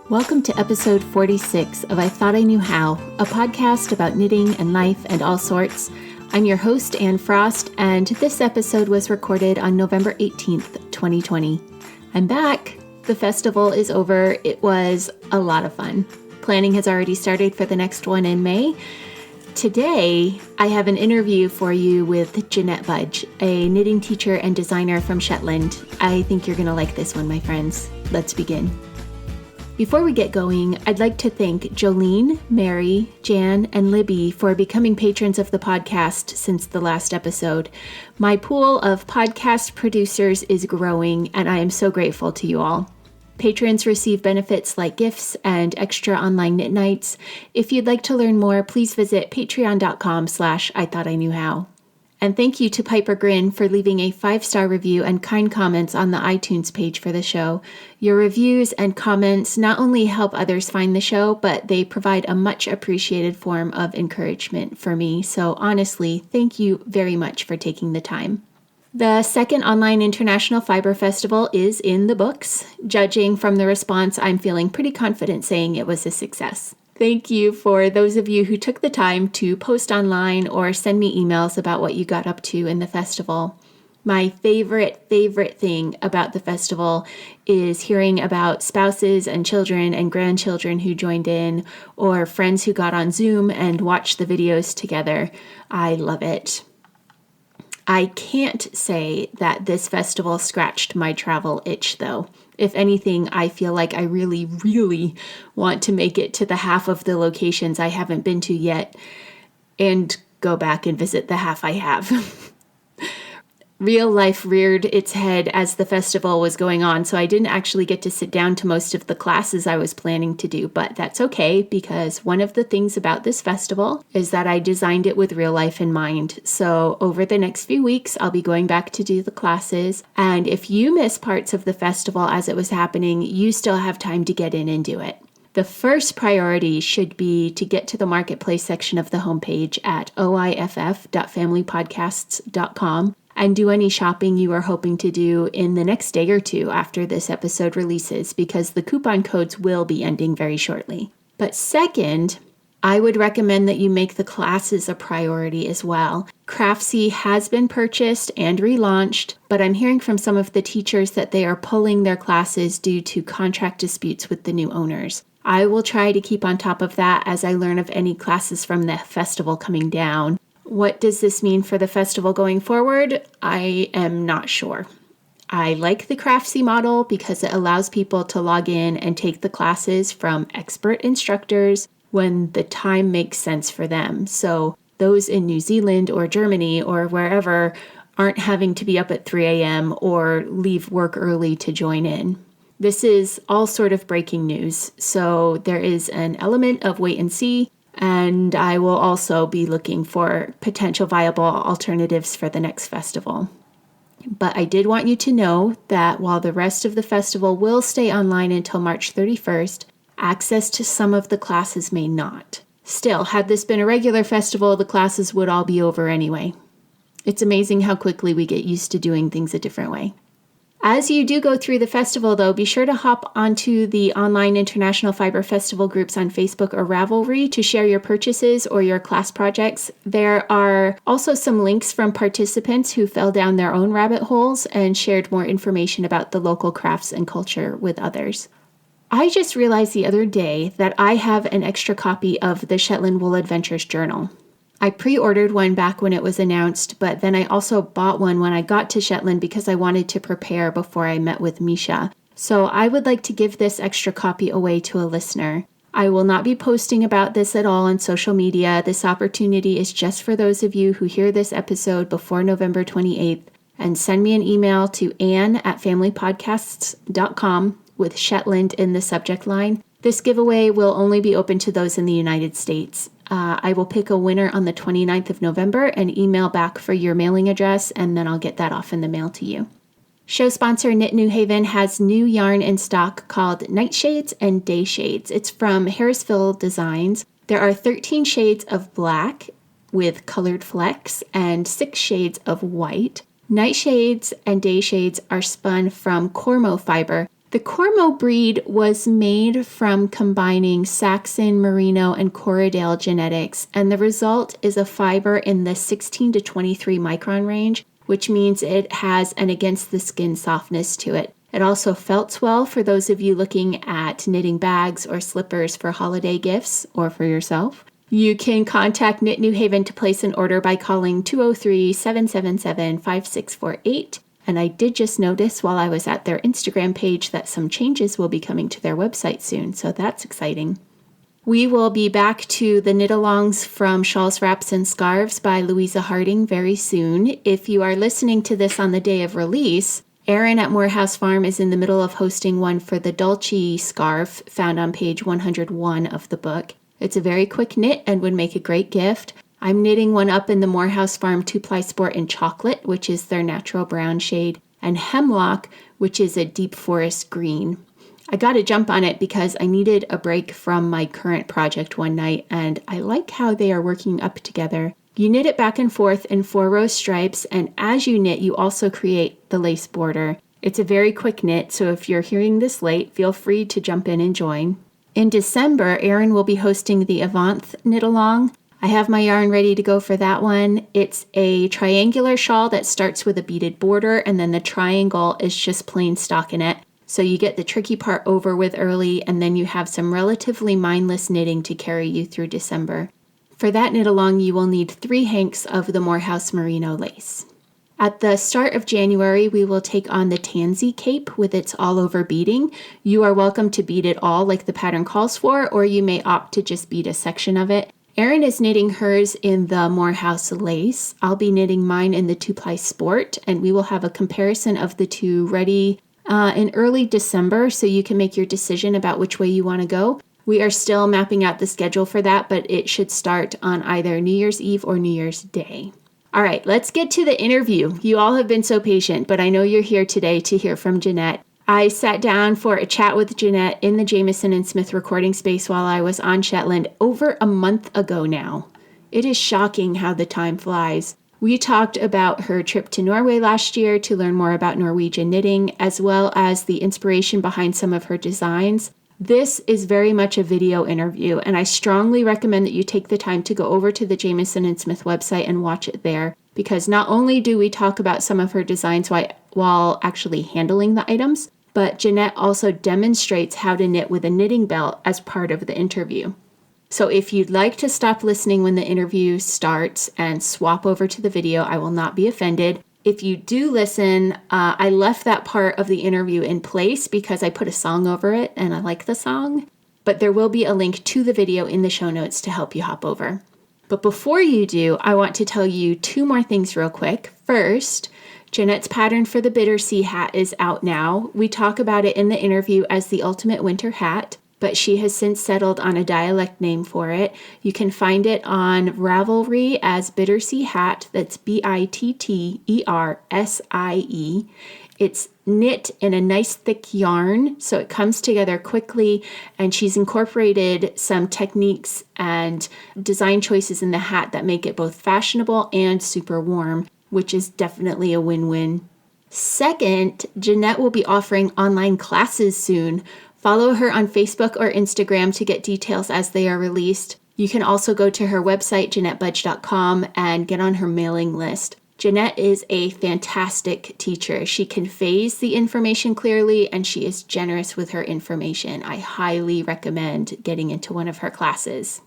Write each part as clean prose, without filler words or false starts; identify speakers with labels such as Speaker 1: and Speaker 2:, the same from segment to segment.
Speaker 1: Welcome to episode 46 of I Thought I Knew How, a podcast about knitting and life and all sorts. I'm your host, Anne Frost, and this episode was recorded on November 18th, 2020. I'm back. The festival is over. It was a lot of fun. Planning has already started for the next one in May. Today, I have an interview for you with Janette Budge, a knitting teacher and designer from Shetland. I think you're going to like this one, my friends. Let's begin. Before we get going, I'd like to thank Jolene, Mary, Jan, and Libby for becoming patrons of the podcast since the last episode. My pool of podcast producers is growing, and I am so grateful to you all. Patrons receive benefits like gifts and extra online knit nights. If you'd like to learn more, please visit patreon.com/IThoughtIKnewHow. And thank you to Piper Grin for leaving a 5-star review and kind comments on the iTunes page for the show. Your reviews and comments not only help others find the show, but they provide a much appreciated form of encouragement for me. So honestly, thank you very much for taking the time. The second online International Fiber Festival is in the books. Judging from the response, I'm feeling pretty confident saying it was a success. Thank you for those of you who took the time to post online or send me emails about what you got up to in the festival. My favorite thing about the festival is hearing about spouses and children and grandchildren who joined in, or friends who got on Zoom and watched the videos together. I love it. I can't say that this festival scratched my travel itch, though. If anything, I feel like I really want to make it to the half of the locations I haven't been to yet and go back and visit the half I have. Real life reared its head as the festival was going on, so I didn't actually get to sit down to most of the classes I was planning to do, but that's okay because one of the things about this festival is that I designed it with real life in mind. So over the next few weeks, I'll be going back to do the classes, and if you miss parts of the festival as it was happening, you still have time to get in and do it. The first priority should be to get to the marketplace section of the homepage at oiff.familypodcasts.com and do any shopping you are hoping to do in the next day or two after this episode releases, because the coupon codes will be ending very shortly. But second, I would recommend that you make the classes a priority as well. Craftsy has been purchased and relaunched, but I'm hearing from some of the teachers that they are pulling their classes due to contract disputes with the new owners. I will try to keep on top of that as I learn of any classes from the festival coming down. What does this mean for the festival going forward? I am not sure. I like the Craftsy model because it allows people to log in and take the classes from expert instructors when the time makes sense for them. So those in New Zealand or Germany or wherever aren't having to be up at 3 a.m. or leave work early to join in. This is all sort of breaking news, so there is an element of wait and see. And I will also be looking for potential viable alternatives for the next festival. But I did want you to know that while the rest of the festival will stay online until March 31st, access to some of the classes may not. Still, had this been a regular festival, the classes would all be over anyway. It's amazing how quickly we get used to doing things a different way. As you do go through the festival, though, be sure to hop onto the online International Fiber Festival groups on Facebook or Ravelry to share your purchases or your class projects. There are also some links from participants who fell down their own rabbit holes and shared more information about the local crafts and culture with others. I just realized the other day that I have an extra copy of the Shetland Wool Adventures Journal. I pre-ordered one back when it was announced, but then I also bought one when I got to Shetland because I wanted to prepare before I met with Misha. So I would like to give this extra copy away to a listener. I will not be posting about this at all on social media. This opportunity is just for those of you who hear this episode before November 28th and send me an email to anne@familypodcasts.com with Shetland in the subject line. This giveaway will only be open to those in the United States. I will pick a winner on the 29th of November and email back for your mailing address, and then I'll get that off in the mail to you. Show sponsor Knit New Haven has new yarn in stock called Nightshades and Day Shades. It's from Harrisville Designs. There are 13 shades of black with colored flecks and 6 shades of white. Nightshades and Day Shades are spun from Cormo fiber, The Cormo breed was made from combining Saxon, Merino, and Corriedale genetics, and the result is a fiber in the 16 to 23 micron range, which means it has an against-the-skin softness to it. It also felts well for those of you looking at knitting bags or slippers for holiday gifts or for yourself. You can contact Knit New Haven to place an order by calling 203-777-5648. And I did just notice while I was at their Instagram page that some changes will be coming to their website soon, so that's exciting. We will be back to the knit-alongs from Shawls, Wraps, and Scarves by Louisa Harding very soon. If you are listening to this on the day of release, Erin at Morehouse Farm is in the middle of hosting one for the Dulce scarf found on page 101 of the book. It's a very quick knit and would make a great gift. I'm knitting one up in the Morehouse Farm 2-ply sport in chocolate, which is their natural brown shade, and hemlock, which is a deep forest green. I got a jump on it because I needed a break from my current project one night, and I like how they are working up together. You knit it back and forth in 4-row stripes, and as you knit, you also create the lace border. It's a very quick knit, so if you're hearing this late, feel free to jump in and join. In December, Erin will be hosting the Evanthe knit-along. I have my yarn ready to go for that one. It's a triangular shawl that starts with a beaded border, and then the triangle is just plain stockinette. So you get the tricky part over with early, and then you have some relatively mindless knitting to carry you through December. For that knit-along, you will need 3 hanks of the Morehouse Merino lace. At the start of January, we will take on the Tansie cape with its all-over beading. You are welcome to bead it all like the pattern calls for, or you may opt to just bead a section of it. Erin is knitting hers in the Morehouse lace. I'll be knitting mine in the 2-ply sport, and we will have a comparison of the two ready in early December, so you can make your decision about which way you want to go. We are still mapping out the schedule for that, but it should start on either New Year's Eve or New Year's Day. All right, let's get to the interview. You all have been so patient, but I know you're here today to hear from Janette. I sat down for a chat with Janette in the Jamieson and Smith recording space while I was on Shetland over a month ago now. It is shocking how the time flies. We talked about her trip to Norway last year to learn more about Norwegian knitting, as well as the inspiration behind some of her designs. This is very much a video interview, and I strongly recommend that you take the time to go over to the Jamieson and Smith website and watch it there, because not only do we talk about some of her designs while actually handling the items, but Janette also demonstrates how to knit with a knitting belt as part of the interview. So if you'd like to stop listening when the interview starts and swap over to the video, I will not be offended. If you do listen, I left that part of the interview in place because I put a song over it and I like the song, but there will be a link to the video in the show notes to help you hop over. But before you do, I want to tell you 2 more things real quick. First, Janette's pattern for the Bittersea hat is out now. We talk about it in the interview as the ultimate winter hat, but she has since settled on a dialect name for it. You can find it on Ravelry as Bittersea Hat. That's Bitteresie. It's knit in a nice thick yarn, so it comes together quickly, and she's incorporated some techniques and design choices in the hat that make it both fashionable and super warm, which is definitely a win-win. Second, Janette will be offering online classes soon. Follow her on Facebook or Instagram to get details as they are released. You can also go to her website, JanetteBudge.com, and get on her mailing list. Janette is a fantastic teacher. She conveys the information clearly, and she is generous with her information. I highly recommend getting into one of her classes.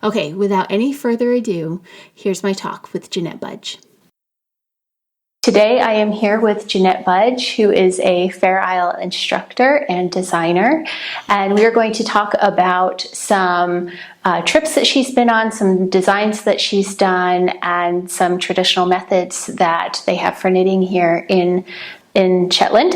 Speaker 1: Okay, without any further ado, here's my talk with Janette Budge. Today I am here with Janette Budge, who is a Fair Isle instructor and designer, and we are going to talk about some trips that she's been on, some designs that she's done, and some traditional methods that they have for knitting here in Shetland.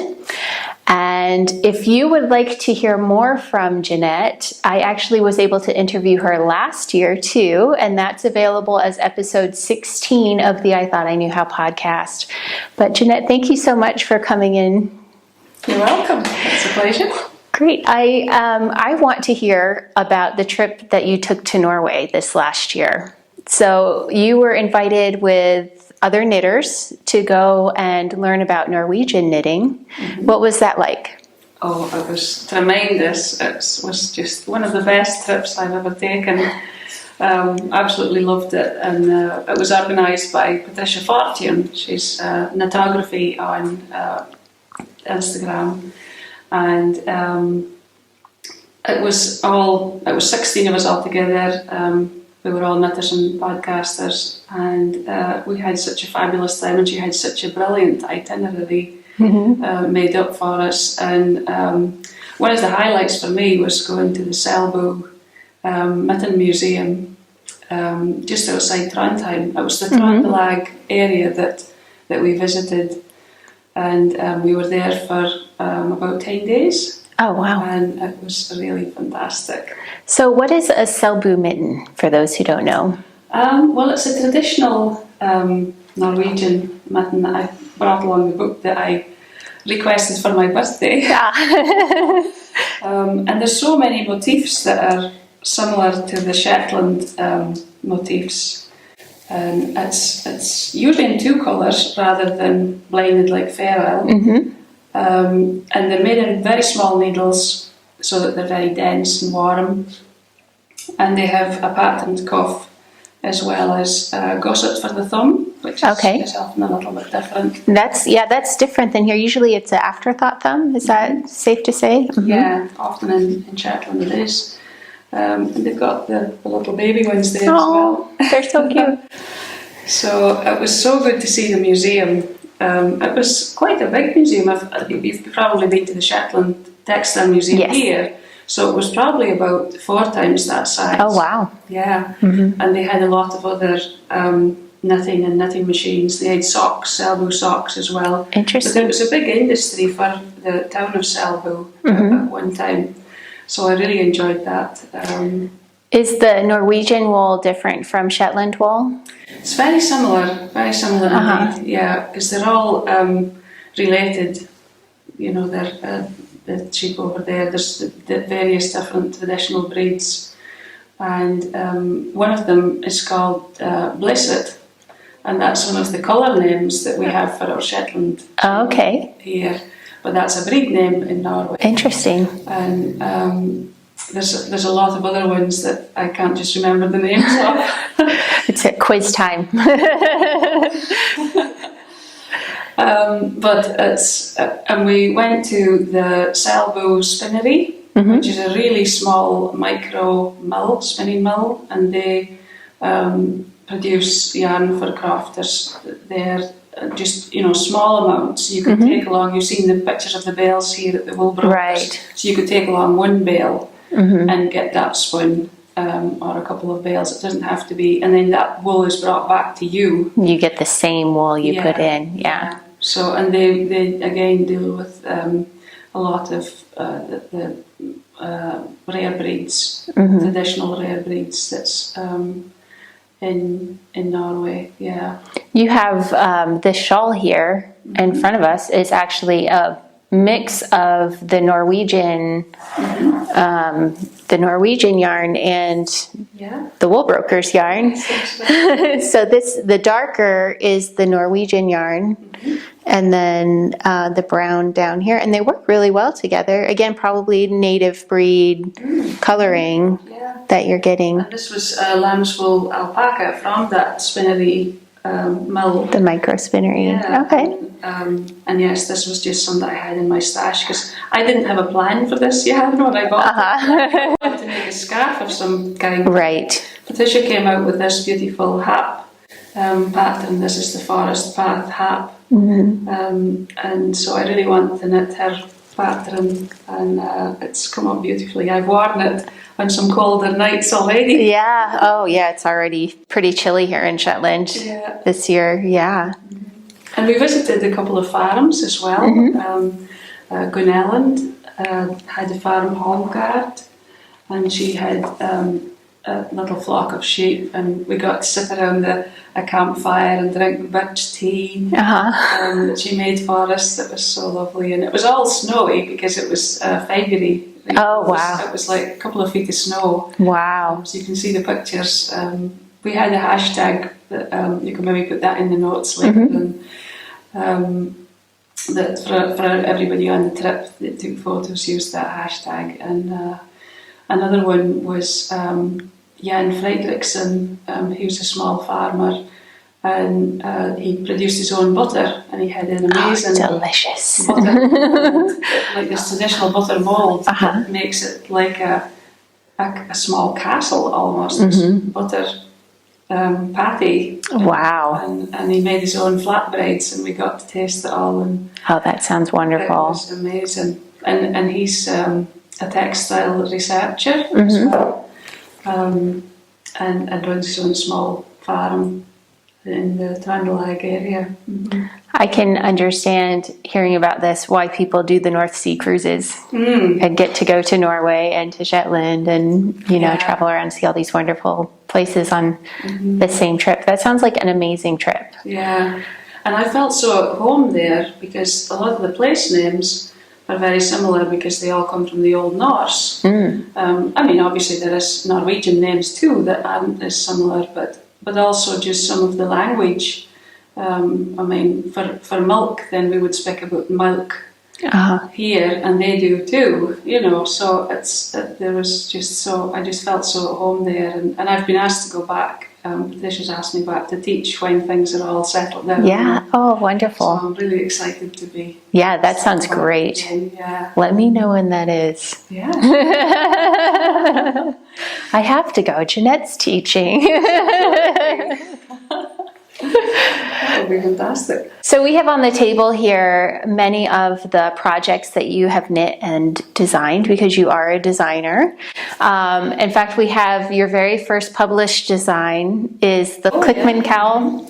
Speaker 1: And if you would like to hear more from Janette, I actually was able to interview her last year too, and that's available as episode 16 of the I Thought I Knew How podcast. But Janette, thank you so much for coming in.
Speaker 2: You're welcome. It's a pleasure.
Speaker 1: Great. I want to hear about the trip that you took to Norway this last year. So you were invited with other knitters to go and learn about Norwegian knitting. Mm-hmm. What was that like?
Speaker 2: Oh, it was tremendous. It was just one of the best trips I've ever taken. Absolutely loved it. And it was organised by Patricia Fortune. She's Knitography on Instagram. And it was 16 of us all together. We were all knitters and podcasters. And we had such a fabulous time, and she had such a brilliant itinerary made up for us. And one of the highlights for me was going to the Salvo Mutton Museum just outside Trondheim. It was the Trøndelag area that we visited, and we were there for about 10 days.
Speaker 1: Oh, wow.
Speaker 2: And it was really fantastic.
Speaker 1: So what is a Salvo mitten, for those who don't know?
Speaker 2: Well, it's a traditional Norwegian mutton that I brought along the book that I requested for my birthday. And there's so many motifs that are similar to the Shetland motifs. And it's usually in two colours rather than blended like ferrule. And they're made in very small needles so that they're very dense and warm. And they have a patterned cuff as well as gusset for the thumb, which is often a little bit different.
Speaker 1: That's different than here. Usually it's an afterthought thumb. Is that safe to say?
Speaker 2: Yeah, often in Shetland it is. And they've got the little baby ones there as well.
Speaker 1: They're so cute.
Speaker 2: So it was so good to see the museum. It was quite a big museum. You've probably been to the Shetland Textile Museum here. So it was probably about 4 times that size.
Speaker 1: Oh, wow.
Speaker 2: Yeah. And they had a lot of other knitting and knitting machines. They had Salvo socks as well.
Speaker 1: Interesting.
Speaker 2: But it was a big industry for the town of Salvo at one time. So I really enjoyed that.
Speaker 1: Is the Norwegian wool different from Shetland wool?
Speaker 2: It's very similar indeed. Yeah, because they're all related. You know, they're the sheep over there. There's the various different traditional breeds, and one of them is called Blessed, and that's one of the colour names that we have for our Shetland here. But that's a breed name in Norway.
Speaker 1: Interesting.
Speaker 2: And there's a lot of other ones that I can't just remember the names of.
Speaker 1: It's a quiz time.
Speaker 2: But it's and we went to the Salvo spinnery, which is a really small micro spinning mill, and they produce yarn for crafters. They're just small amounts. You could take along. You've seen the pictures of the bales here at the wool brokers.
Speaker 1: Right.
Speaker 2: So you could take along one bale and get that spun. Or a couple of bales. It doesn't have to be, and then that wool is brought back to you.
Speaker 1: You get the same wool you put in,
Speaker 2: So, and they again deal with a lot of the rare breeds, traditional rare breeds that's in Norway. Yeah.
Speaker 1: You have this shawl here in front of us is actually a mix of the Norwegian yarn and the wool brokers yarn. So the darker is the Norwegian yarn, and then the brown down here, and they work really well together. Again, probably native breed coloring that you're getting.
Speaker 2: And this was lamb's wool alpaca from that spinnery mill.
Speaker 1: The micro spinnery.
Speaker 2: Yeah.
Speaker 1: Okay.
Speaker 2: And yes, this was just some that I had in my stash because I didn't have a plan for this yarn when I bought it. I wanted to make a scarf of some kind.
Speaker 1: Right.
Speaker 2: Patricia came out with this beautiful hap pattern. This is the Forest Path hap. And so I really want to knit her pattern, and it's come up beautifully. I've worn it on some colder nights already.
Speaker 1: Yeah. Oh, yeah. It's already pretty chilly here in Shetland this year. Yeah.
Speaker 2: And we visited a couple of farms as well. Gunelland had a farm home guard, and she had a little flock of sheep, and we got to sit around a campfire and drink birch tea that she made for us. It was so lovely, and it was all snowy because it was February.
Speaker 1: Oh, wow.
Speaker 2: It was like a couple of feet of snow.
Speaker 1: Wow.
Speaker 2: So you can see the pictures. We had a hashtag that you can maybe put that in the notes later. And that for everybody on the trip that took photos used that hashtag. And another one was Jan Fredriksson. He was a small farmer, and he produced his own butter, and he had an amazing
Speaker 1: delicious
Speaker 2: butter, like this traditional butter mold that makes it like a small castle almost. Butter patty.
Speaker 1: Wow.
Speaker 2: And he made his own flatbreads, and we got to taste it all. And
Speaker 1: that sounds wonderful.
Speaker 2: it was amazing. And he's a textile researcher as well, and runs his own small farm in the Trøndelag area.
Speaker 1: I can understand, hearing about this, why people do the North Sea cruises and get to go to Norway and to Shetland and, travel around and see all these wonderful places on the same trip. That sounds like an amazing trip.
Speaker 2: Yeah, and I felt so at home there because a lot of the place names are very similar because they all come from the Old Norse. Obviously there is Norwegian names too that aren't as similar, but also just some of the language. For milk, then we would speak about milk here, and they do too. So there was just I just felt so at home there, and I've been asked to go back. Patricia's asked me back to teach when things are all settled down.
Speaker 1: Yeah. Oh, wonderful.
Speaker 2: So I'm really excited to be.
Speaker 1: Yeah, that sounds great.
Speaker 2: Yeah.
Speaker 1: Let me know when that is.
Speaker 2: Yeah.
Speaker 1: I have to go. Janette's teaching.
Speaker 2: That would be fantastic.
Speaker 1: So we have on the table here many of the projects that you have knit and designed because you are a designer. In fact, we have your very first published design is the Klickman Cowl.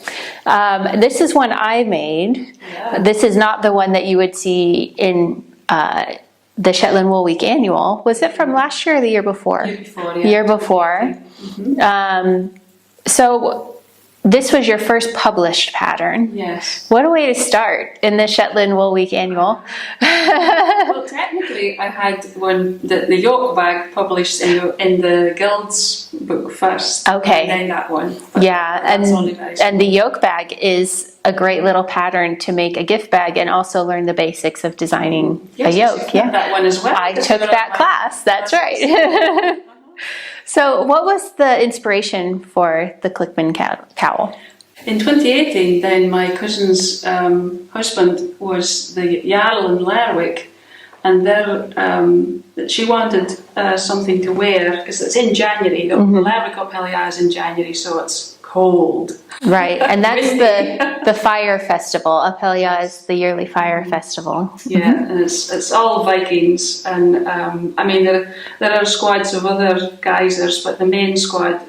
Speaker 1: This is one I made. Yeah. This is not the one that you would see in the Shetland Wool Week Annual. Was it from last year or the year before?
Speaker 2: Year before, yeah.
Speaker 1: Year before. So this was your first published pattern.
Speaker 2: Yes.
Speaker 1: What a way to start in the Shetland Wool Week Annual.
Speaker 2: Well, technically, I had one, the yoke bag published in the Guild's book first.
Speaker 1: Okay.
Speaker 2: And then that one.
Speaker 1: Yeah, and the yoke bag is a great little pattern to make a gift bag and also learn the basics of designing a yoke.
Speaker 2: Yeah, that one as well.
Speaker 1: I took that class. That's right. So what was the inspiration for the Klickman Cowl?
Speaker 2: In 2018, then my cousin's husband was the Jarl in Lerwick, and there she wanted something to wear because it's in January. The Lerwick Uphellia is in January, so it's cold.
Speaker 1: Right, and that's the fire festival. Uphellia is the yearly fire festival.
Speaker 2: Yeah, and it's all Vikings, and there are squads of other geysers, but the main squad,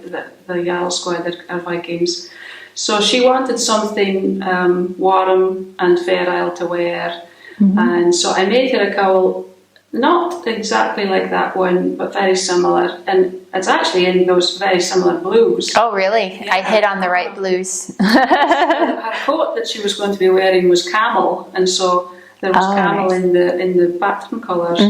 Speaker 2: the Jarl squad, are Vikings. So she wanted something warm and feral to wear, and so I made her a cowl. Not exactly like that one, but very similar. And it's actually in those very similar blues.
Speaker 1: Oh, really? Yeah. I hit on the right blues.
Speaker 2: Her coat that she was going to be wearing was camel, and so there was camel in the pattern colours.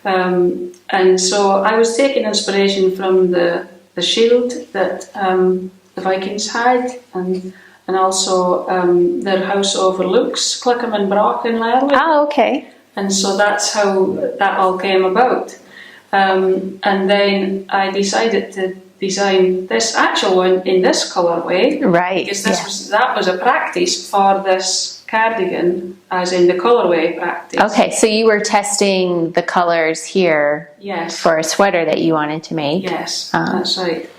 Speaker 2: And so I was taking inspiration from the shield that the Vikings had, and also their house overlooks Klickman Brock in Lerwick.
Speaker 1: Oh, okay.
Speaker 2: And so that's how that all came about. And then I decided to design this actual one in this colourway.
Speaker 1: Right.
Speaker 2: Because that was a practice for this cardigan, as in the colourway practice.
Speaker 1: Okay, so you were testing the colours here.
Speaker 2: Yes.
Speaker 1: For a sweater that you wanted to make.
Speaker 2: Yes, that's right.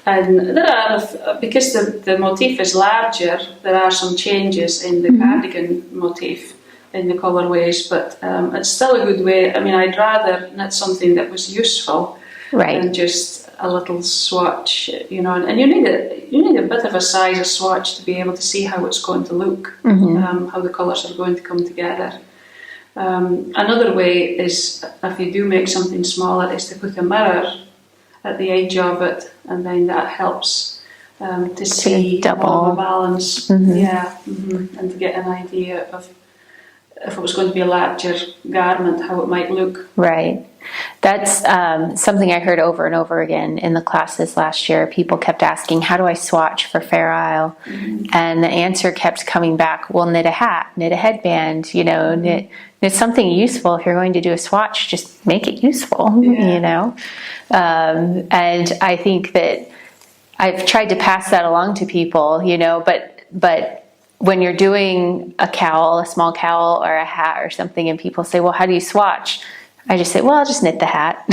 Speaker 2: And there are, because the motif is larger, there are some changes in the cardigan motif in the colourways, but it's still a good way. I mean, I'd rather knit something that was useful than just a little swatch, And you need a bit of a size of swatch to be able to see how it's going to look, how the colours are going to come together. Another way is, if you do make something smaller, is to put a mirror at the edge of it, and then that helps to see more of a balance. And to get an idea of if it was going to be a larger garment, how it might look.
Speaker 1: Right. That's something I heard over and over again in the classes last year. People kept asking, how do I swatch for Fair Isle? And the answer kept coming back, well, knit a hat, knit a headband, knit something useful. If you're going to do a swatch, just make it useful, and I think that I've tried to pass that along to people, but when you're doing a cowl, a small cowl or a hat or something, and people say, well, how do you swatch? I just say, well, I'll just knit the hat.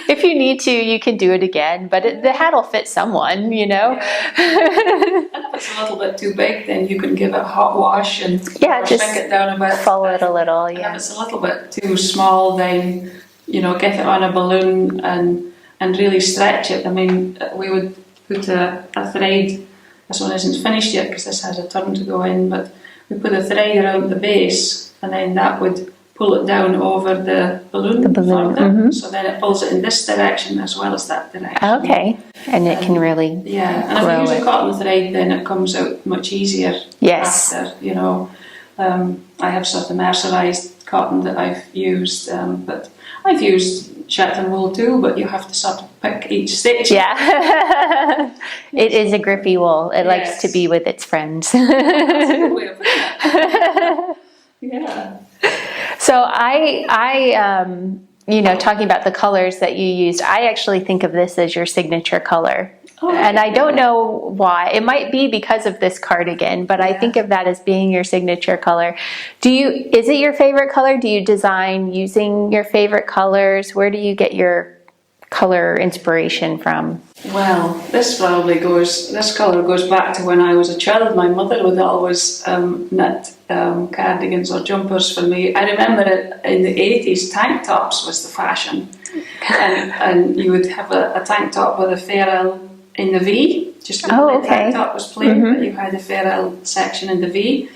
Speaker 1: If you need to, you can do it again, but the hat will fit someone,
Speaker 2: Yeah. And if it's a little bit too big, then you can give it a hot wash and
Speaker 1: just
Speaker 2: shrink it down a bit.
Speaker 1: Follow it a little,
Speaker 2: And if it's a little bit too small, then, get it on a balloon and really stretch it. I mean, we would put a thread. This one isn't finished yet because this has a turn to go in, but we put a thread around the base, and then that would pull it down over the balloon. Further. So then it pulls it in this direction as well as that direction.
Speaker 1: Okay, and it can really
Speaker 2: and if you use a cotton thread, then it comes out much easier.
Speaker 1: Yes.
Speaker 2: After, I have sort of mercerized cotton that I've used, but I've used Shetland wool too, but you have to sort of pick each stitch.
Speaker 1: Yeah. It is a grippy wool. It likes to be with its friends.
Speaker 2: That's a good way of putting it. Yeah.
Speaker 1: So I talking about the colors that you used, I actually think of this as your signature color. Oh, and I don't know why. It might be because of this cardigan, but I think of that as being your signature color. Is it your favorite color? Do you design using your favorite colors? Where do you get your color inspiration from?
Speaker 2: Well, this colour goes back to when I was a child. My mother would always knit cardigans or jumpers for me. I remember it in the 80s, tank tops was the fashion. And you would have a tank top with a ferrule in the V, just the tank top was plain, but you had a ferrule section in the V,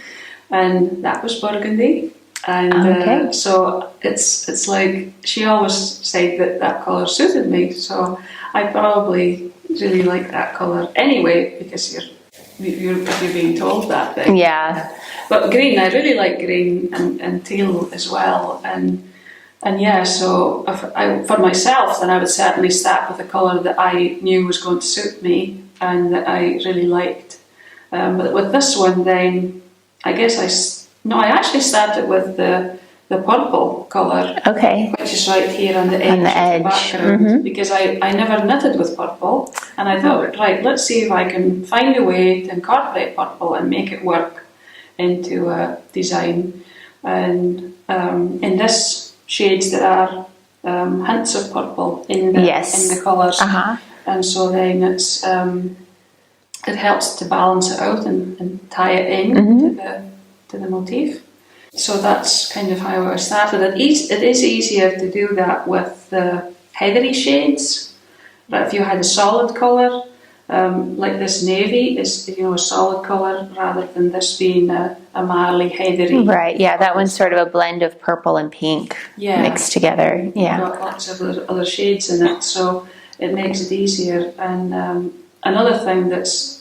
Speaker 2: and that was burgundy. And so it's like she always said that colour suited me, so I probably really like that colour anyway, because you're being told that thing.
Speaker 1: Yeah.
Speaker 2: But green, I really like green and teal as well, and so for myself, then I would certainly start with a colour that I knew was going to suit me and that I really liked. But with this one, then I guess I actually started with the purple colour, which is right here on the edge. Of the background, because I never knitted with purple, and I thought, right, let's see if I can find a way to incorporate purple and make it work into a design. And in this shades there are hints of purple in the colours, and so then it helps to balance it out and tie it in to the motif. So that's kind of how I started. It is easier to do that with the heathery shades. But if you had a solid colour, like this navy is a solid colour rather than this being a marley heathery.
Speaker 1: Right, yeah, that one's sort of a blend of purple and pink mixed together. Yeah,
Speaker 2: got lots of other shades in it, so it makes it easier. And another thing that's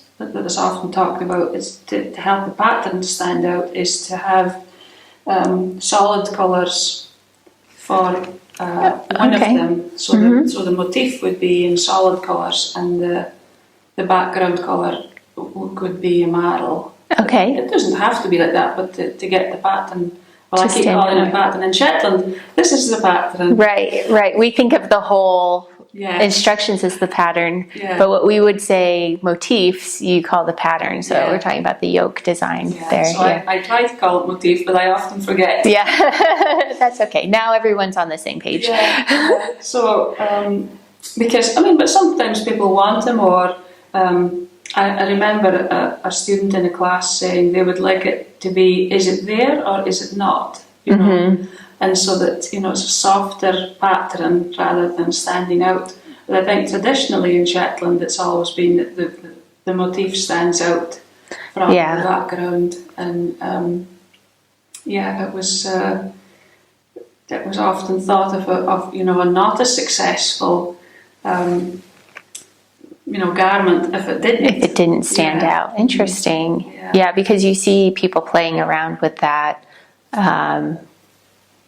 Speaker 2: often talked about is to help the pattern stand out is to have solid colours for one of them. So the motif would be in solid colours, and the background colour could be a marl.
Speaker 1: Okay.
Speaker 2: It doesn't have to be like that, but to get the pattern. Well, I keep calling it a pattern in Shetland. This is the pattern.
Speaker 1: Right. We think of the whole instructions as the pattern, but what we would say motifs, you call the pattern. So we're talking about the yoke design there.
Speaker 2: So I try to call it motif, but I often forget.
Speaker 1: Yeah, that's okay. Now everyone's on the same page.
Speaker 2: Yeah. So, because, but sometimes people want them, or I remember a student in a class saying they would like it to be, is it there or is it not? You know? And so that, it's a softer pattern rather than standing out. But I think traditionally in Shetland it's always been that the motif stands out from the background. And it was often thought of a not a successful garment if it didn't
Speaker 1: stand out. Interesting. Yeah, because you see people playing around with that.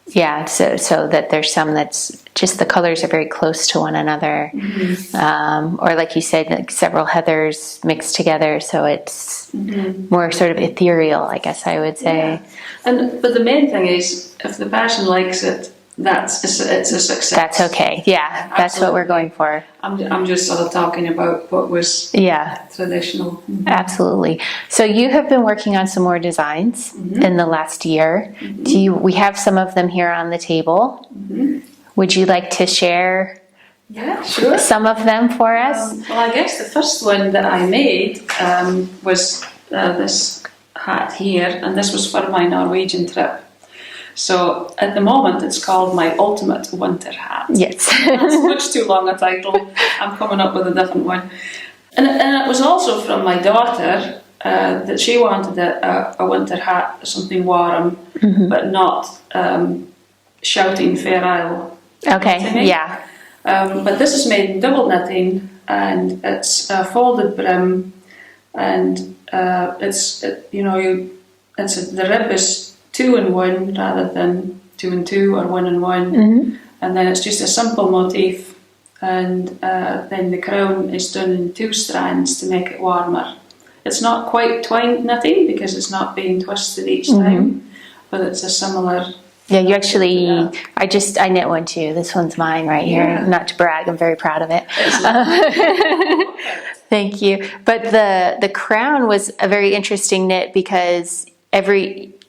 Speaker 1: Yeah, so that there's some that's just the colors are very close to one another, or like you said, like several heathers mixed together, so it's more sort of ethereal, I guess I would say.
Speaker 2: Yeah. But the main thing is, if the person likes it, it's a success.
Speaker 1: That's okay. Yeah, that's what we're going for.
Speaker 2: I'm just sort of talking about what was traditional.
Speaker 1: Absolutely. So you have been working on some more designs in the last year. We have some of them here on the table. Would you like to share some of them for us?
Speaker 2: Well, I guess the first one that I made was this hat here, and this was for my Norwegian trip. So at the moment it's called my ultimate winter hat.
Speaker 1: Yes.
Speaker 2: That's much too long a title. I'm coming up with a different one. And it was also from my daughter that she wanted a winter hat, something warm, but not shouting Fair Isle.
Speaker 1: Okay, yeah.
Speaker 2: But this is made in double knitting, and it's a folded brim, and the rib is 2 in 1 rather than 2 in 2 or 1 in 1, and then it's just a simple motif, and then the crown is done in 2 strands to make it warmer. It's not quite twined knitting because it's not being twisted each time, but it's a similar.
Speaker 1: Yeah, you actually, I knit one too. This one's mine right here. Not to brag, I'm very proud of it. Thank you. But the crown was a very interesting knit because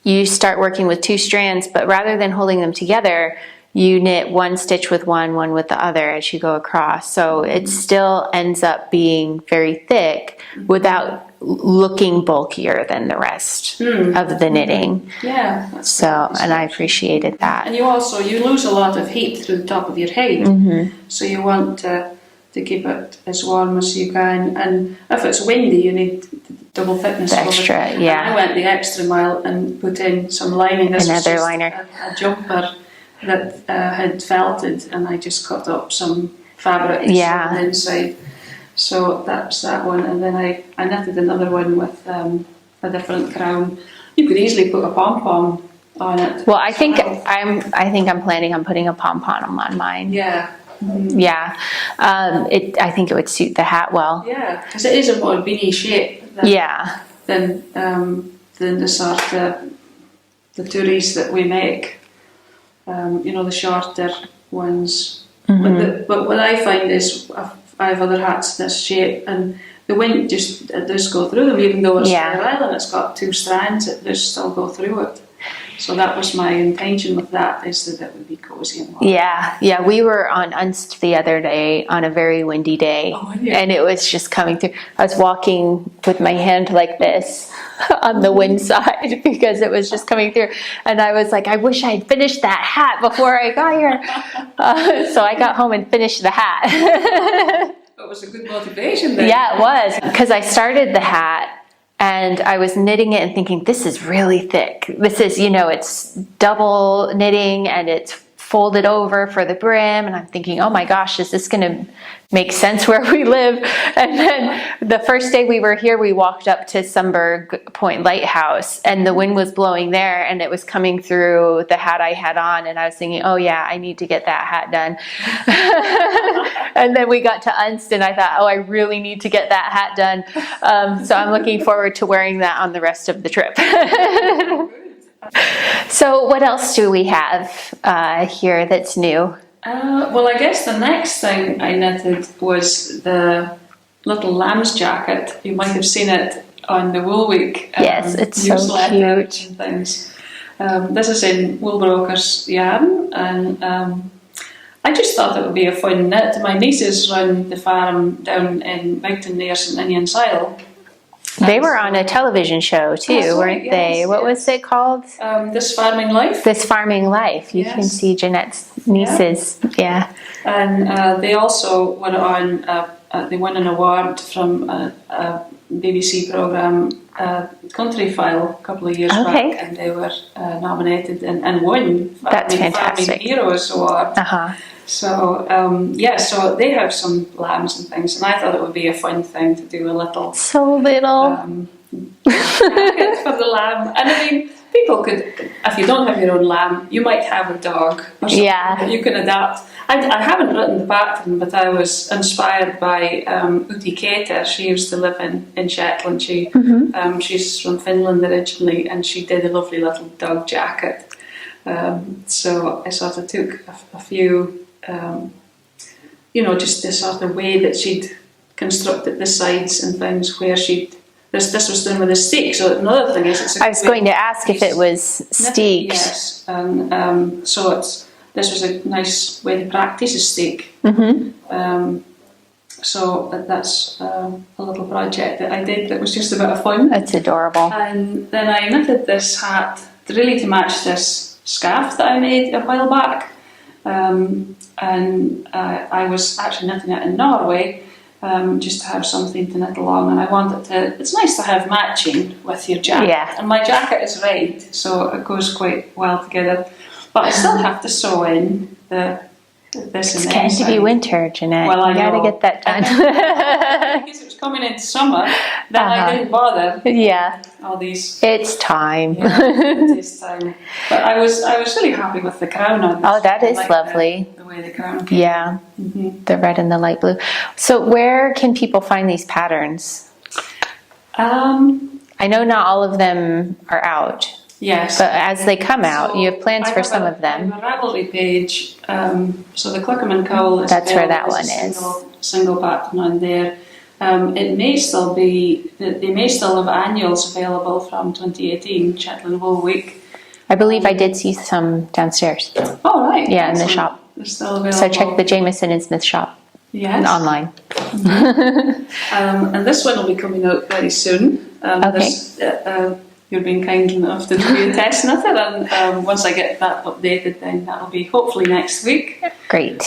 Speaker 1: you start working with 2 strands, but rather than holding them together, you knit one stitch with one with the other as you go across. So it still ends up being very thick without looking bulkier than the rest of the knitting.
Speaker 2: Yeah.
Speaker 1: So, and I appreciated that.
Speaker 2: And you lose a lot of heat through the top of your head. So you want to keep it as warm as you can. And if it's windy, you need double thickness.
Speaker 1: The extra,
Speaker 2: And I went the extra mile and put in some lining. This
Speaker 1: Another
Speaker 2: was
Speaker 1: liner.
Speaker 2: A jumper that had felted, and I just cut up some fabric on the inside. So that's that one, and then I knitted another one with a different crown. You could easily put a pom-pom on it.
Speaker 1: Well, I think I'm planning on putting a pom-pom on mine.
Speaker 2: Yeah.
Speaker 1: Yeah. I think it would suit the hat well.
Speaker 2: Yeah, because it is a more beanie shape than the sort of the touries that we make. The shorter ones. But what I find is I have other hats this shape, and the wind just does go through them, even though it's Fair Isle and it's got 2 strands, it does still go through it. So that was my intention with that, is that it would be cozy and warm.
Speaker 1: Yeah. We were on Unst the other day on a very windy day, and it was just coming through. I was walking with my hand like this on the wind side because it was just coming through, and I was like, I wish I had finished that hat before I got here. So I got home and finished the hat.
Speaker 2: It was a good motivation then.
Speaker 1: Yeah, it was, because I started the hat and I was knitting it and thinking, this is really thick. This is, it's double knitting and it's folded over for the brim. And I'm thinking, oh my gosh, is this going to make sense where we live? And then the first day we were here, we walked up to Sunberg Point Lighthouse, and the wind was blowing there, and it was coming through the hat I had on. And I was thinking, oh yeah, I need to get that hat done. And then we got to Unst, and I thought, oh, I really need to get that hat done. So I'm looking forward to wearing that on the rest of the trip. So what else do we have here that's new?
Speaker 2: Well, I guess the next thing I knitted was the little lamb's jacket. You might have seen it on the Wool Week
Speaker 1: yes, it's so cute.
Speaker 2: And things. This is in Woolbrokers yarn, and I just thought it would be a fun knit. My nieces run the farm down in Mutton near St Ninian's Isle.
Speaker 1: They were on a television show too, weren't they? What was it called?
Speaker 2: This Farming Life.
Speaker 1: This Farming Life. You can see Janette's nieces. Yeah.
Speaker 2: And they also were on, they won an award from a BBC programme, Country File, a couple of years back, and they were nominated and won
Speaker 1: That's fantastic.
Speaker 2: Farming Heroes Award. So, so they have some lambs and things, and I thought it would be a fun thing to do a little.
Speaker 1: So little.
Speaker 2: jacket for the lamb. And I mean, people could, if you don't have your own lamb, you might have a dog or something that you can adapt. I haven't written the pattern, but I was inspired by Uti Keter. She used to live in Shetland. She's from Finland originally, and she did a lovely little dog jacket. So I sort of took a few, just the sort of way that she'd constructed the sides and things where this was done with a steek. So another thing is,
Speaker 1: I was going to ask if it was steeked.
Speaker 2: Yes, and so this was a nice way to practice a steek. So that's a little project that I did that was just a bit of fun.
Speaker 1: That's adorable.
Speaker 2: And then I knitted this hat really to match this scarf that I made a while back. I was actually knitting it in Norway, just to have something to knit along, and I wanted to, it's nice to have matching with your jacket.
Speaker 1: Yeah.
Speaker 2: And my jacket is red, so it goes quite well together. But I still have to sew in this.
Speaker 1: It's going to be winter, Janette.
Speaker 2: Well, I
Speaker 1: got to
Speaker 2: know.
Speaker 1: get that done.
Speaker 2: Because it was coming into summer, then I didn't bother.
Speaker 1: Yeah.
Speaker 2: All these.
Speaker 1: It's time.
Speaker 2: Yeah, it is time. But I was really happy with the crown on this.
Speaker 1: Oh, that is
Speaker 2: like
Speaker 1: lovely.
Speaker 2: The way the crown came.
Speaker 1: Yeah. The red and the light blue. So where can people find these patterns? I know not all of them are out.
Speaker 2: Yes.
Speaker 1: But as they come out, you have plans for some of them.
Speaker 2: I have a Ravelry page. So the Klickman Cowl is
Speaker 1: That's where that one
Speaker 2: is. Single pattern on there. It may still be, they may still have annuals available from 2018, Shetland Wool Week.
Speaker 1: I believe I did see some downstairs.
Speaker 2: Oh, right.
Speaker 1: Yeah, in the
Speaker 2: Excellent.
Speaker 1: shop.
Speaker 2: They're still available.
Speaker 1: So check the Jameson and Smith shop.
Speaker 2: Yes.
Speaker 1: Online.
Speaker 2: And this one will be coming out very soon.
Speaker 1: Okay.
Speaker 2: You're being kind enough to do a test knitter, and once I get that updated, then that'll be hopefully next week.
Speaker 1: Great.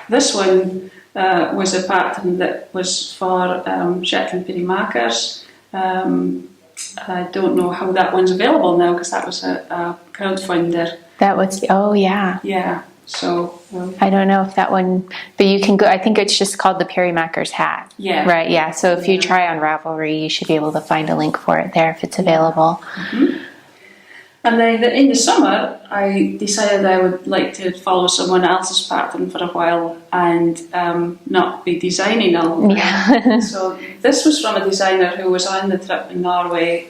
Speaker 2: This one was a pattern that was for Shetland Makers. I don't know how that one's available now because that was a crowdfunder.
Speaker 1: That was, oh yeah.
Speaker 2: Yeah, so.
Speaker 1: I don't know if that one, but you can go, I think it's just called the Makers hat.
Speaker 2: Yeah.
Speaker 1: Right, yeah. So if you try on Ravelry, you should be able to find a link for it there if it's available.
Speaker 2: And then in the summer, I decided I would like to follow someone else's pattern for a while and not be designing all the time.
Speaker 1: Yeah.
Speaker 2: So this was from a designer who was on the trip in Norway,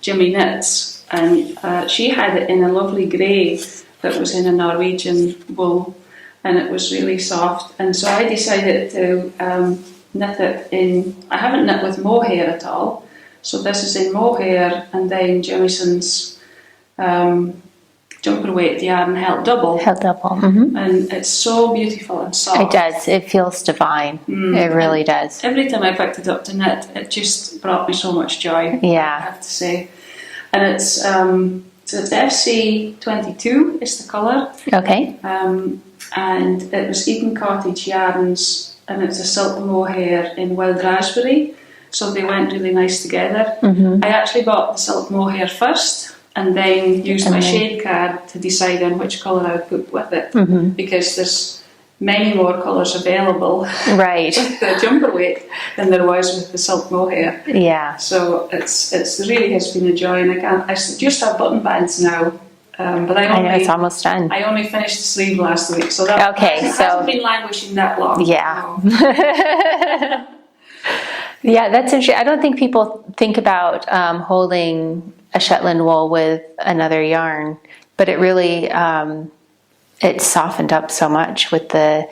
Speaker 2: Jimmy Knits, and she had it in a lovely grey that was in a Norwegian wool, and it was really soft. And so I decided to knit it in, I haven't knit with mohair at all, so this is in mohair and then Jamison's jumper weight yarn held double. And it's so beautiful and soft.
Speaker 1: It does. It feels divine. It really does.
Speaker 2: Every time I picked it up to knit, it just brought me so much joy.
Speaker 1: Yeah.
Speaker 2: I have to say. And it's FC22 is the colour.
Speaker 1: Okay.
Speaker 2: And it was Eden Cottage yarns, and it's a silk mohair in wild raspberry, so they went really nice together. I actually bought the silk mohair first and then used my shade card to decide on which colour I would put with it, because there's many more colours available
Speaker 1: Right.
Speaker 2: with the jumper weight than there was with the silk mohair.
Speaker 1: Yeah.
Speaker 2: So it's really has been a joy, and I just have button bands now. But I
Speaker 1: know it's almost done.
Speaker 2: I only finished the sleeve last week, so that hasn't been languishing that long.
Speaker 1: Yeah.
Speaker 2: No.
Speaker 1: Yeah, that's interesting. I don't think people think about holding a Shetland wool with another yarn, but it really it's softened up so much with the.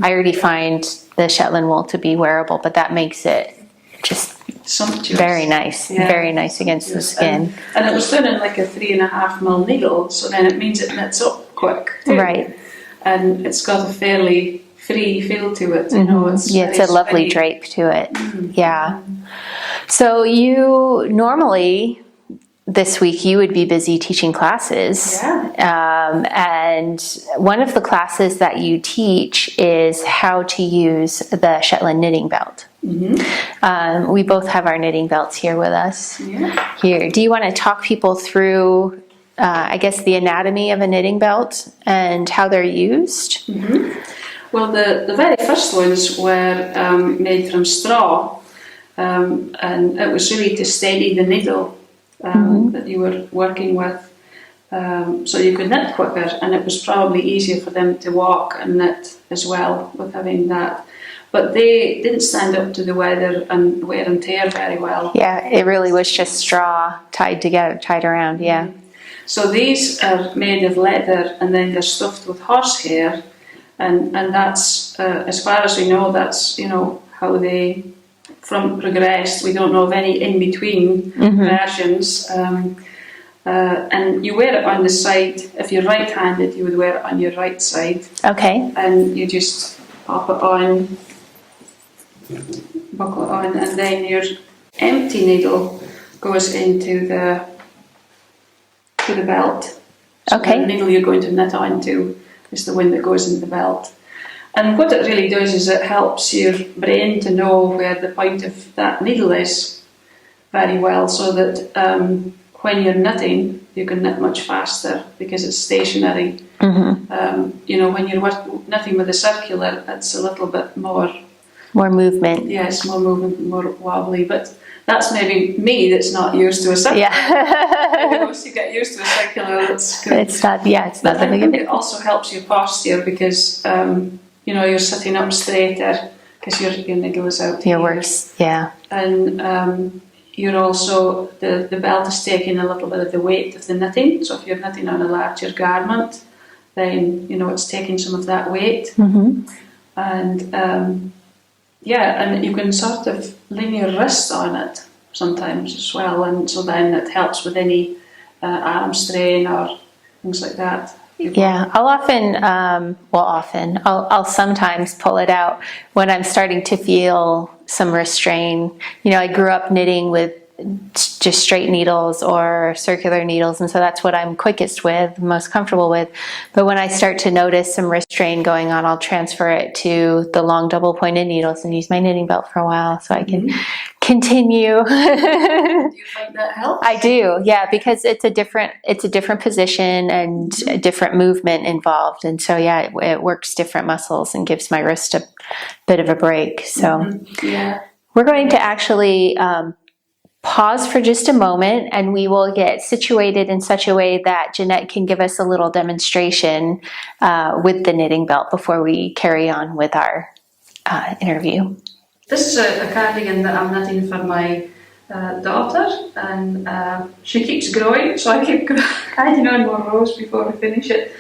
Speaker 1: I already find the Shetland wool to be wearable, but that makes it just
Speaker 2: Sumptuous.
Speaker 1: very nice, very nice against the skin.
Speaker 2: And it was done in like a 3.5mm needle, so then it means it knits up quick too.
Speaker 1: Right.
Speaker 2: And it's got a fairly free feel to it. You know, it's
Speaker 1: a lovely drape to it. Yeah. So you normally this week you would be busy teaching classes. And one of the classes that you teach is how to use the Shetland knitting belt. We both have our knitting belts here with us. Here. Do you want to talk people through, I guess, the anatomy of a knitting belt and how they're used?
Speaker 2: Well, the very first ones were made from straw, and it was really to steady the needle that you were working with, so you could knit quicker, and it was probably easier for them to walk and knit as well with having that. But they didn't stand up to the weather and wear and tear very well.
Speaker 1: Yeah, it really was just straw tied together, tied around, yeah.
Speaker 2: So these are made of leather, and then they're stuffed with horsehair, and that's, as far as we know, that's, how they progressed. We don't know of any in-between versions. And you wear it on the side. If you're right-handed, you would wear it on your right side.
Speaker 1: Okay.
Speaker 2: And you just pop it on, buckle it on, and then your empty needle goes into the belt. So
Speaker 1: Okay.
Speaker 2: the needle you're going to knit onto is the one that goes in the belt. And what it really does is it helps your brain to know where the point of that needle is very well, so that when you're knitting, you can knit much faster because it's stationary. When you're knitting with a circular, it's a little bit more
Speaker 1: movement.
Speaker 2: Yes, more movement, more wobbly. But that's maybe me that's not used to a circular.
Speaker 1: Yeah.
Speaker 2: Once you get used to a circular, it's good.
Speaker 1: It's not
Speaker 2: I think it also helps your posture because you're sitting up straighter because your needle is out.
Speaker 1: Your works, yeah.
Speaker 2: And you're also, the belt is taking a little bit of the weight of the knitting. So if you're knitting on a larger garment, then it's taking some of that weight. And and you can sort of lean your wrist on it sometimes as well, and so then it helps with any arm strain or things like that.
Speaker 1: Yeah, I'll sometimes pull it out when I'm starting to feel some restraint. I grew up knitting with just straight needles or circular needles, and so that's what I'm quickest with, most comfortable with. But when I start to notice some restraint going on, I'll transfer it to the long double pointed needles and use my knitting belt for a while so I can continue.
Speaker 2: Do you find that helps?
Speaker 1: I do, yeah, because it's a different position and a different movement involved, and so it works different muscles and gives my wrist a bit of a break. So we're going to actually pause for just a moment, and we will get situated in such a way that Janette can give us a little demonstration with the knitting belt before we carry on with our interview.
Speaker 2: This is a cardigan that I'm knitting for my daughter, and she keeps growing, so I keep adding on more rows before we finish it.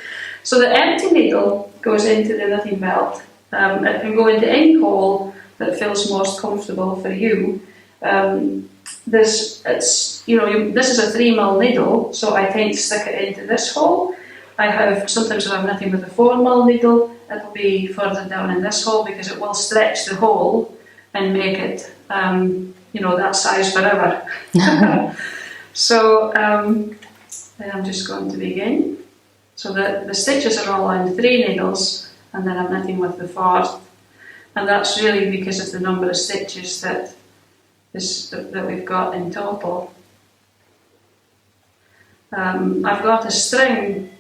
Speaker 2: So the empty needle goes into the knitting belt. It can go into any hole that feels most comfortable for you. This is a 3mm needle, so I tend to stick it into this hole. Sometimes if I'm knitting with a 4mm needle, it'll be further down in this hole because it will stretch the hole and make it, that size forever. So then I'm just going to begin. So the stitches are all on 3 needles, and then I'm knitting with the 4th, and that's really because of the number of stitches that we've got in total. I've got a string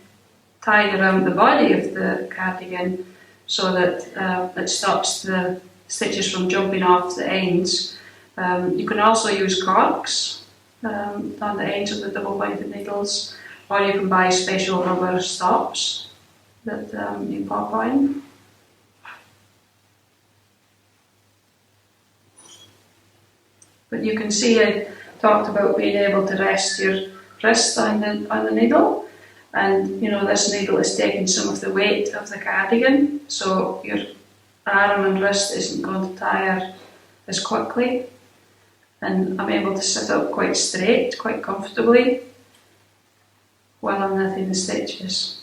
Speaker 2: tied around the body of the cardigan so that it stops the stitches from jumping off the ends. You can also use corks on the ends of the double pointed needles, or you can buy special rubber stops that you pop on. But you can see I talked about being able to rest your wrist on the needle, and this needle is taking some of the weight of the cardigan, so your arm and wrist isn't going to tire as quickly, and I'm able to sit up quite straight, quite comfortably while I'm knitting the stitches.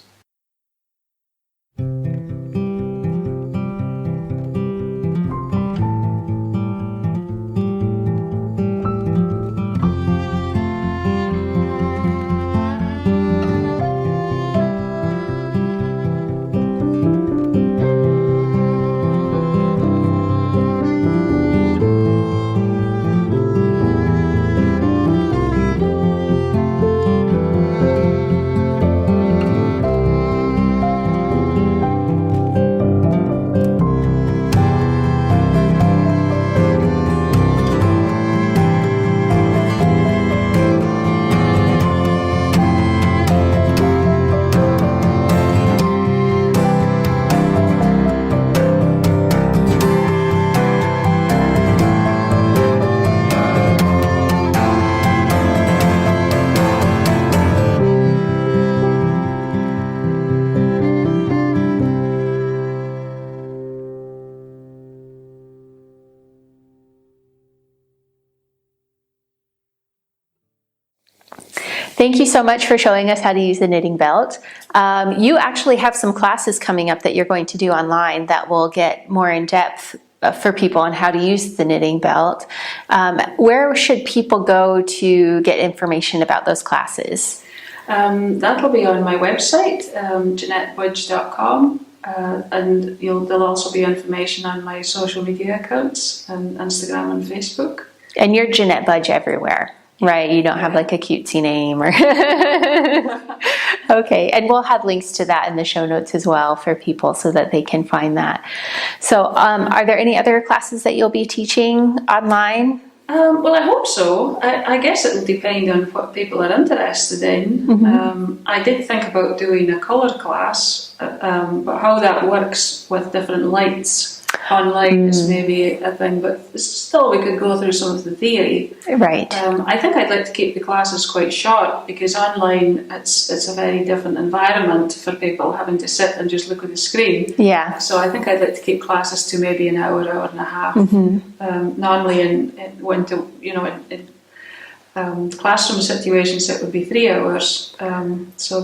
Speaker 1: Thank you so much for showing us how to use the knitting belt. You actually have some classes coming up that you're going to do online that will get more in depth for people on how to use the knitting belt. Where should people go to get information about those classes?
Speaker 2: That will be on my website, JanetteBudge.com, and there'll also be information on my social media accounts, and Instagram and Facebook. And
Speaker 1: you're Janette Budge everywhere, right? You don't have like a cutesy name or... Okay, and we'll have links to that in the show notes as well for people so that they can find that. So are there any other classes that you'll be teaching online?
Speaker 2: Well, I hope so. I guess it will depend on what people are interested in. Mm-hmm. I did think about doing a colour class, but how that works with different lights online is maybe a thing, but still we could go through some of the theory.
Speaker 1: Right.
Speaker 2: I think I'd like to keep the classes quite short because online it's a very different environment for people having to sit and just look at the screen.
Speaker 1: Yeah.
Speaker 2: So I think I'd like to keep classes to maybe an hour and a half. Mm-hmm. Normally in classroom situations it would be 3 hours, so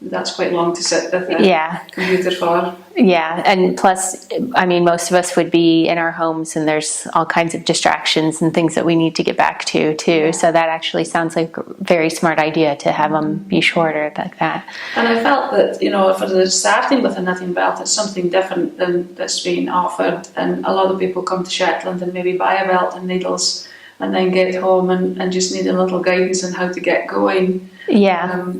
Speaker 2: that's quite long to sit with a computer for.
Speaker 1: Yeah, and plus, I mean, most of us would be in our homes and there's all kinds of distractions and things that we need to get back to too, so that actually sounds like a very smart idea to have them be shorter like that.
Speaker 2: And I felt that, for the starting with a knitting belt, it's something different than that's being offered, and a lot of people come to Shetland and maybe buy a belt and needles and then get home and just need a little guidance on how to get going.
Speaker 1: Yeah.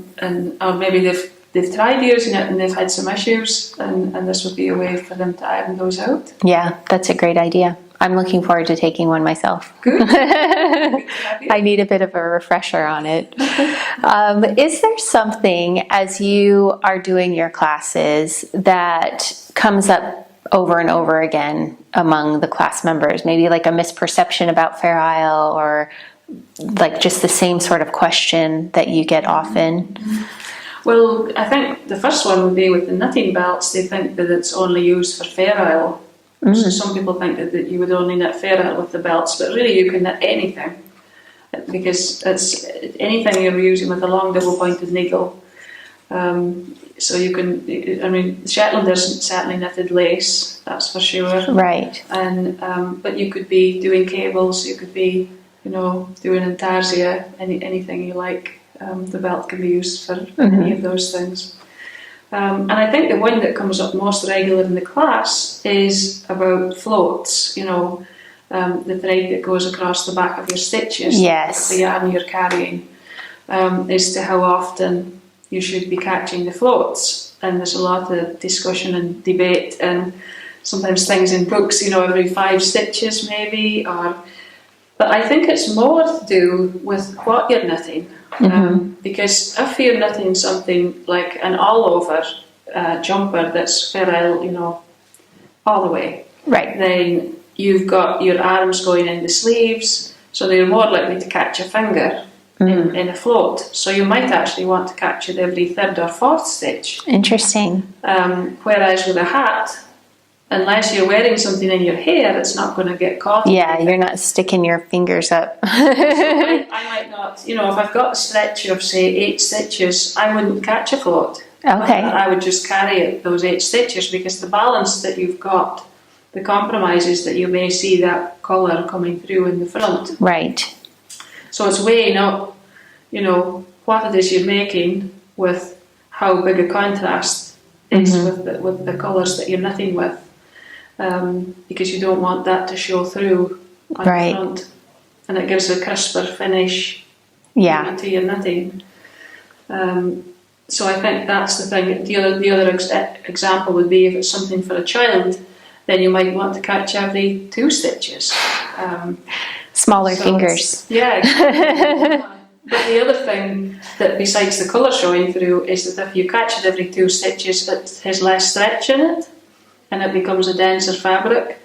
Speaker 2: Or maybe they've tried using it and they've had some issues, and this would be a way for them to iron those out.
Speaker 1: Yeah, that's a great idea. I'm looking forward to taking one myself.
Speaker 2: Good.
Speaker 1: I need a bit of a refresher on it. Is there something, as you are doing your classes, that comes up over and over again among the class members? Maybe like a misperception about Fair Isle, or like just the same sort of question that you get often?
Speaker 2: Well, I think the first one would be with the knitting belts. They think that it's only used for Fair Isle. So some people think that you would only knit Fair Isle with the belts, but really you can knit anything, because it's anything you're using with a long double pointed needle. So you can, Shetlanders certainly knitted lace, that's for sure.
Speaker 1: Right.
Speaker 2: And but you could be doing cables, you could be, doing intarsia, anything you like. The belt can be used for any of those things. And I think the one that comes up most regular in the class is about floats, the thread that goes across the back of your stitches,
Speaker 1: yes,
Speaker 2: the yarn you're carrying, as to how often you should be catching the floats. And there's a lot of discussion and debate, and sometimes things in books, every 5 stitches maybe, but I think it's more to do with what you're knitting. Because if you're knitting something like an all-over jumper that's Fair Isle, all the way,
Speaker 1: right,
Speaker 2: then you've got your arms going in the sleeves, so they're more likely to catch a finger in a float. So you might actually want to catch it every 3rd or 4th stitch.
Speaker 1: Interesting.
Speaker 2: Whereas with a hat, unless you're wearing something in your hair, it's not going to get caught.
Speaker 1: Yeah, you're not sticking your fingers up.
Speaker 2: So I might not, if I've got a stretch of, say, 8 stitches, I wouldn't catch a float.
Speaker 1: Okay.
Speaker 2: I would just carry those 8 stitches, because the balance that you've got, the compromise is that you may see that colour coming through in the front.
Speaker 1: Right.
Speaker 2: So it's weighing up, what it is you're making with how big a contrast is with the colours that you're knitting with. Because you don't want that to show through on the front, and it gives a crisper finish to your knitting. So I think that's the thing. The other example would be if it's something for a child, then you might want to catch every 2 stitches.
Speaker 1: Smaller fingers.
Speaker 2: Yeah, exactly. But the other thing that, besides the colour showing through, is that if you catch it every 2 stitches, it has less stretch in it, and it becomes a denser fabric.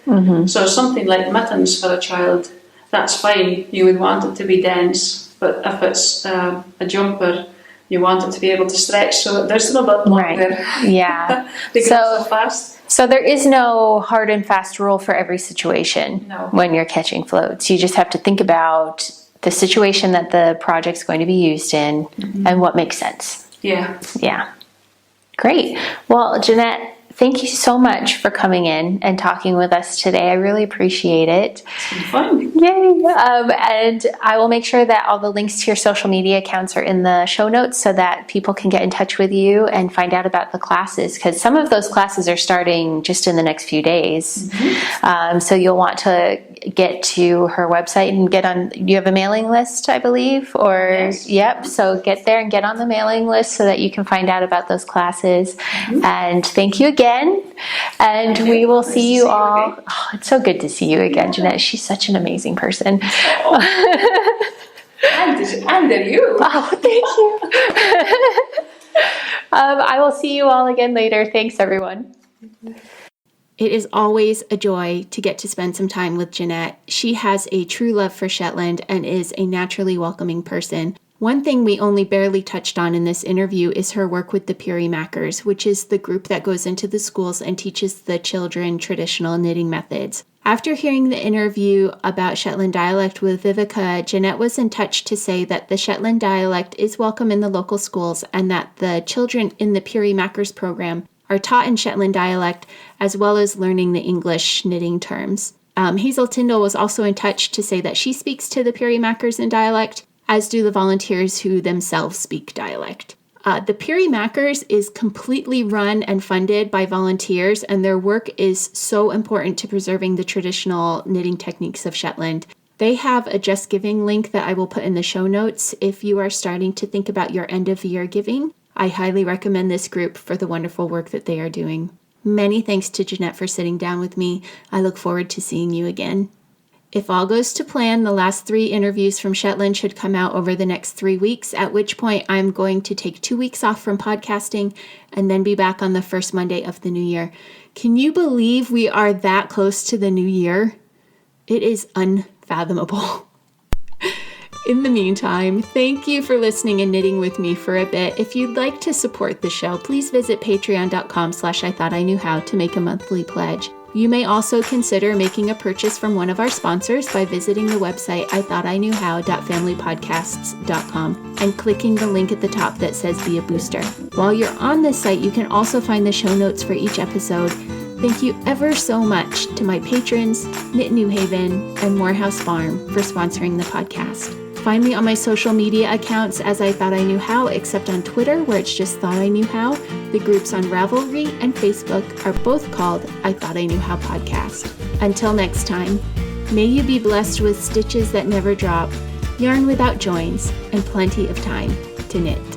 Speaker 2: So something like mittens for a child, that's fine. You would want it to be dense, but if it's a jumper, you want it to be able to stretch so it does a little bit longer.
Speaker 1: Right. Yeah.
Speaker 2: So fast.
Speaker 1: So there is no hard and fast rule for every situation when you're catching floats. You just have to think about
Speaker 3: the situation that the project's going to be used in, and what makes sense.
Speaker 2: Yeah.
Speaker 3: Yeah. Great. Well, Janette, thank you so much for coming in and talking with us today. I really appreciate it.
Speaker 2: It's been fun.
Speaker 3: Yay. And I will make sure that all the links to your social media accounts are in the show notes so that people can get in touch with you and find out about the classes, because some of those classes are starting just in the next few days. So you'll want to get to her website and get on. You have a mailing list, I believe, or
Speaker 2: Yes.
Speaker 3: Yep. So get there and get on the mailing list so that you can find out about those classes. And thank you again. And we will see you all.
Speaker 2: Again.
Speaker 3: Oh, it's so good to see you again, Janette. She's such an amazing person.
Speaker 2: And there you.
Speaker 3: Oh, thank you. I will see you all again later. Thanks, everyone.
Speaker 1: It is always a joy to get to spend some time with Janette. She has a true love for Shetland and is a naturally welcoming person. One thing we only barely touched on in this interview is her work with the Puri Makers, which is the group that goes into the schools and teaches the children traditional knitting methods. After hearing the interview about Shetland dialect with Vivica, Janette was in touch to say that the Shetland dialect is welcome in the local schools and that the children in the Puri Makers program are taught in Shetland dialect as well as learning the English knitting terms. Hazel Tyndall was also in touch to say that she speaks to the Puri Makers in dialect, as do the volunteers who themselves speak dialect. The Puri Makers is completely run and funded by volunteers, and their work is so important to preserving the traditional knitting techniques of Shetland. They have a Just Giving link that I will put in the show notes if you are starting to think about your end of year giving. I highly recommend this group for the wonderful work that they are doing. Many thanks to Janette for sitting down with me. I look forward to seeing you again. If all goes to plan, the last 3 interviews from Shetland should come out over the next 3 weeks, at which point I'm going to take 2 weeks off from podcasting and then be back on the first Monday of the new year. Can you believe we are that close to the new year? It is unfathomable. In the meantime, thank you for listening and knitting with me for a bit. If you'd like to support the show, please visit patreon.com/Ithought-I-knew-how to make a monthly pledge. You may also consider making a purchase from one of our sponsors by visiting the website ithought-I-knew-how.familypodcasts.com and clicking the link at the top that says Be a Booster. While you're on this site, you can also find the show notes for each episode. Thank you ever so much to my patrons, Knit New Haven, and Morehouse Farm for sponsoring the podcast. Find me on my social media accounts as I Thought I Knew How, except on Twitter, where it's just Thought I Knew How. The groups on Ravelry and Facebook are both called I Thought I Knew How Podcast. Until next time, may you be blessed with stitches that never drop, yarn without joins, and plenty of time to knit.